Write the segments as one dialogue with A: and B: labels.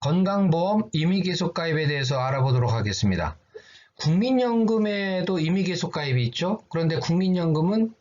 A: 건강보험 임의계속가입에 대해서 알아보도록 하겠습니다. 국민연금에도 임의계속가입이 있죠. 그런데 국민연금은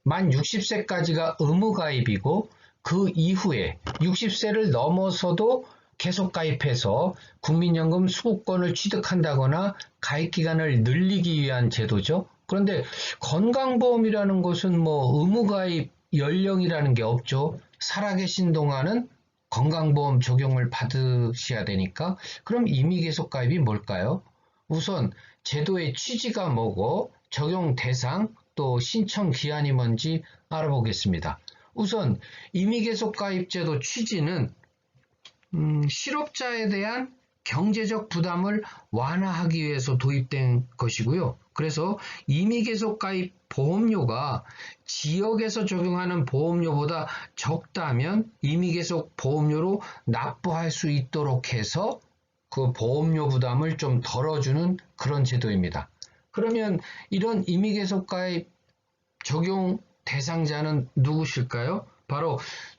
A: 만 60세까지가 의무가입이고 그 이후에 60세를 넘어서도 계속가입해서 국민연금 수급권을 취득한다거나 가입기간을 늘리기 위한 제도죠. 그런데 건강보험이라는 것은 의무가입 연령이라는 게 없죠. 살아계신 동안은 건강보험 적용을 받으셔야 되니까 그럼 임의계속가입이 뭘까요? 우선 제도의 취지가 뭐고 적용 대상 또 신청 기한이 뭔지 알아보겠습니다. 우선 임의계속가입제도 취지는 실업자에 대한 경제적 부담을 완화하기 위해서 도입된 것이고요. 그래서 임의계속가입 보험료가 지역에서 적용하는 보험료보다 적다면 임의계속 보험료로 납부할 수 있도록 해서 그 보험료 부담을 좀 덜어주는 그런 제도입니다. 그러면 이런 임의계속가입 적용 대상자는 누구실까요? 바로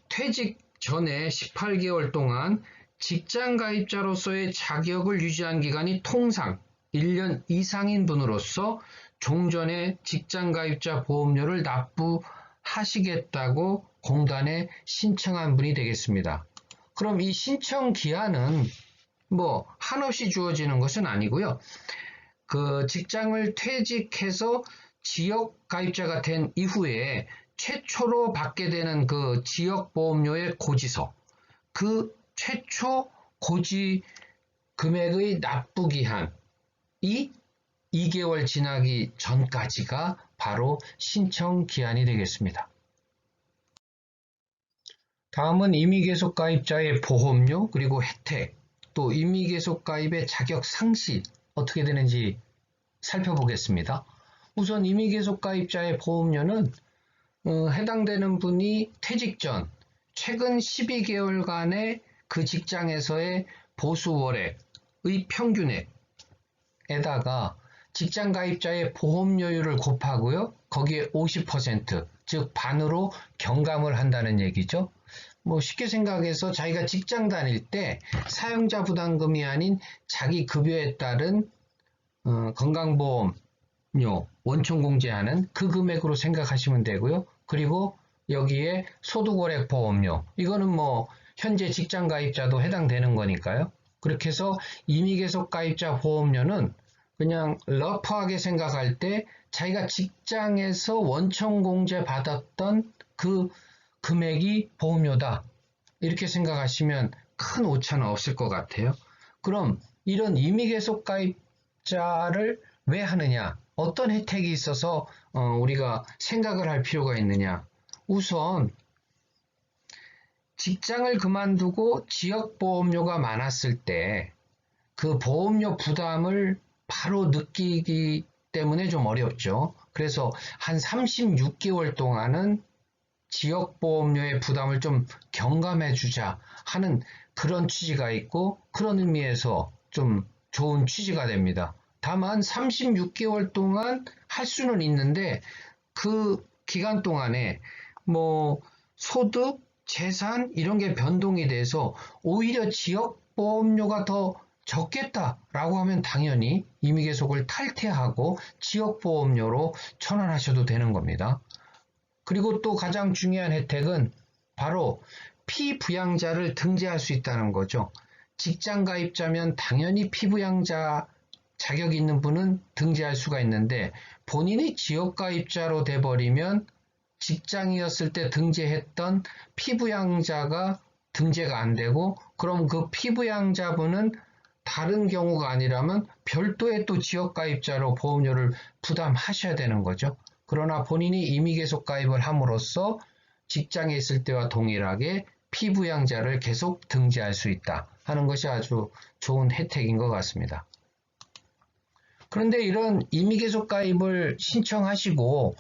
A: 퇴직 전에 18개월 동안 직장가입자로서의 자격을 유지한 기간이 통상 1년 이상인 분으로서 종전에 직장가입자 보험료를 납부하시겠다고 공단에 신청한 분이 되겠습니다. 그럼 이 신청 기한은 한없이 주어지는 것은 아니고요. 그 직장을 퇴직해서 지역 가입자가 된 이후에 최초로 받게 되는 그 지역보험료의 고지서, 그 최초 고지 금액의 납부 기한이 2개월 지나기 전까지가 바로 신청 기한이 되겠습니다. 다음은 임의계속가입자의 보험료 그리고 혜택, 또 임의계속가입의 자격 상시 어떻게 되는지 살펴보겠습니다. 우선 임의계속가입자의 보험료는 해당되는 분이 퇴직 전 최근 12개월간의 그 직장에서의 보수월액의 평균액에다가 직장가입자의 보험료율을 곱하고요. 거기에 50%, 즉 반으로 경감을 한다는 얘기죠. 쉽게 생각해서 자기가 직장 다닐 때 사용자 부담금이 아닌 자기 급여에 따른 건강보험료 원천공제하는 그 금액으로 생각하시면 되고요. 그리고 여기에 소득월액 보험료, 이거는 현재 직장가입자도 해당되는 거니까요. 그렇게 해서 임의계속가입자 보험료는 그냥 러프하게 생각할 때 자기가 직장에서 원천공제 받았던 그 금액이 보험료다, 이렇게 생각하시면 큰 오차는 없을 것 같아요. 그럼 이런 임의계속가입자를 왜 하느냐, 어떤 혜택이 있어서 우리가 생각을 할 필요가 있느냐. 우선 직장을 그만두고 지역보험료가 많았을 때 그 보험료 부담을 바로 느끼기 때문에 좀 어렵죠. 그래서 한 36개월 동안은 지역보험료의 부담을 좀 경감해 주자 하는 그런 취지가 있고, 그런 의미에서 좀 좋은 취지가 됩니다. 다만 36개월 동안 할 수는 있는데 그 기간 동안에 소득, 재산 이런 게 변동이 돼서 오히려 지역보험료가 더 적겠다라고 하면 당연히 임의계속을 탈퇴하고 지역보험료로 전환하셔도 되는 겁니다. 그리고 또 가장 중요한 혜택은 바로 피부양자를 등재할 수 있다는 거죠. 직장가입자면 당연히 피부양자 자격이 있는 분은 등재할 수가 있는데 본인이 지역가입자로 돼버리면 직장이었을 때 등재했던 피부양자가 등재가 안 되고, 그럼 그 피부양자분은 다른 경우가 아니라면 별도의 또 지역가입자로 보험료를 부담하셔야 되는 거죠. 그러나 본인이 임의계속가입을 함으로써 직장에 있을 때와 동일하게 피부양자를 계속 등재할 수 있다 하는 것이 아주 좋은 혜택인 것 같습니다. 그런데 이런 임의계속가입을 신청하시고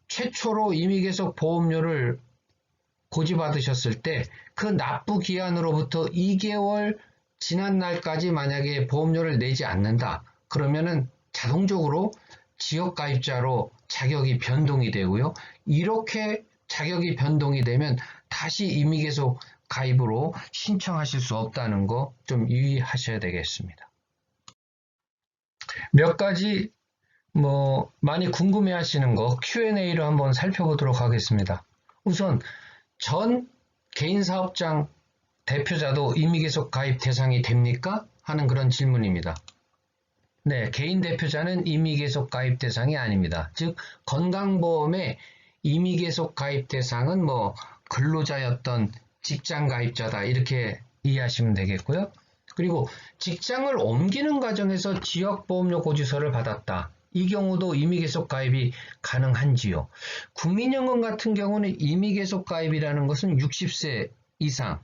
A: 최초로 임의계속 보험료를 고지받으셨을 때 그 납부 기한으로부터 2개월 지난 날까지 만약에 보험료를 내지 않는다, 그러면은 자동적으로 지역가입자로 자격이 변동이 되고요. 이렇게 자격이 변동이 되면 다시 임의계속 가입으로 신청하실 수 없다는 거 좀 유의하셔야 되겠습니다. 몇 가지 많이 궁금해 하시는 거 Q&A로 한번 살펴보도록 하겠습니다. 우선 전 개인사업장 대표자도 임의계속 가입 대상이 됩니까? 하는 그런 질문입니다. 네, 개인 대표자는 임의계속 가입 대상이 아닙니다. 즉 건강보험의 임의계속 가입 대상은 근로자였던 직장 가입자다 이렇게 이해하시면 되겠고요. 그리고 직장을 옮기는 과정에서 지역보험료 고지서를 받았다. 이 경우도 임의계속 가입이 가능한지요? 국민연금 같은 경우는 임의계속 가입이라는 것은 60세 이상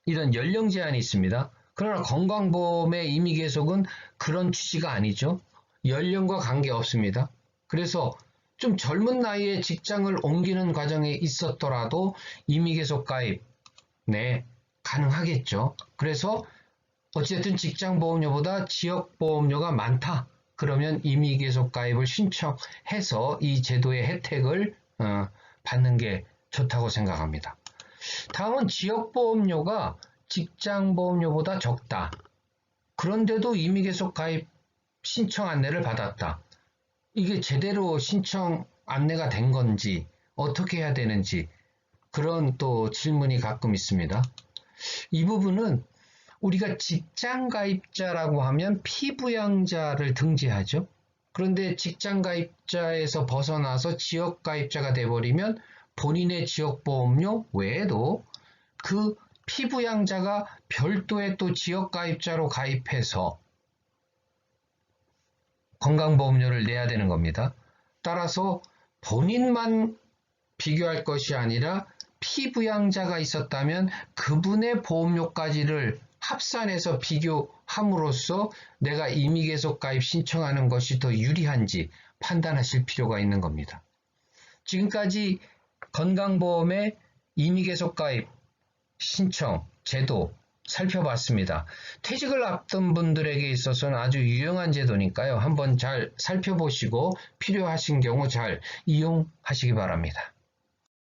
A: 이런 연령 제한이 있습니다. 그러나 건강보험의 임의계속은 그런 취지가 아니죠. 연령과 관계없습니다. 그래서 좀 젊은 나이에 직장을 옮기는 과정에 있었더라도 임의계속 가입 네, 가능하겠죠. 그래서 어쨌든 직장보험료보다 지역보험료가 많다. 그러면 임의계속 가입을 신청해서 이 제도의 혜택을 받는 게 좋다고 생각합니다. 다음은 지역보험료가 직장보험료보다 적다. 그런데도 임의계속 가입 신청 안내를 받았다. 이게 제대로 신청 안내가 된 건지 어떻게 해야 되는지 그런 또 질문이 가끔 있습니다. 이 부분은 우리가 직장가입자라고 하면 피부양자를 등재하죠. 그런데 직장가입자에서 벗어나서 지역가입자가 돼버리면 본인의 지역보험료 외에도 그 피부양자가 별도의 또 지역가입자로 가입해서 건강보험료를 내야 되는 겁니다. 따라서 본인만 비교할 것이 아니라 피부양자가 있었다면 그분의 보험료까지를 합산해서 비교함으로써 내가 임의계속 가입 신청하는 것이 더 유리한지 판단하실 필요가 있는 겁니다. 지금까지 건강보험의 임의계속 가입 신청 제도 살펴봤습니다. 퇴직을 앞둔 분들에게 있어서는 아주 유용한 제도니까요. 한번 잘 살펴보시고 필요하신 경우 잘 이용하시기 바랍니다.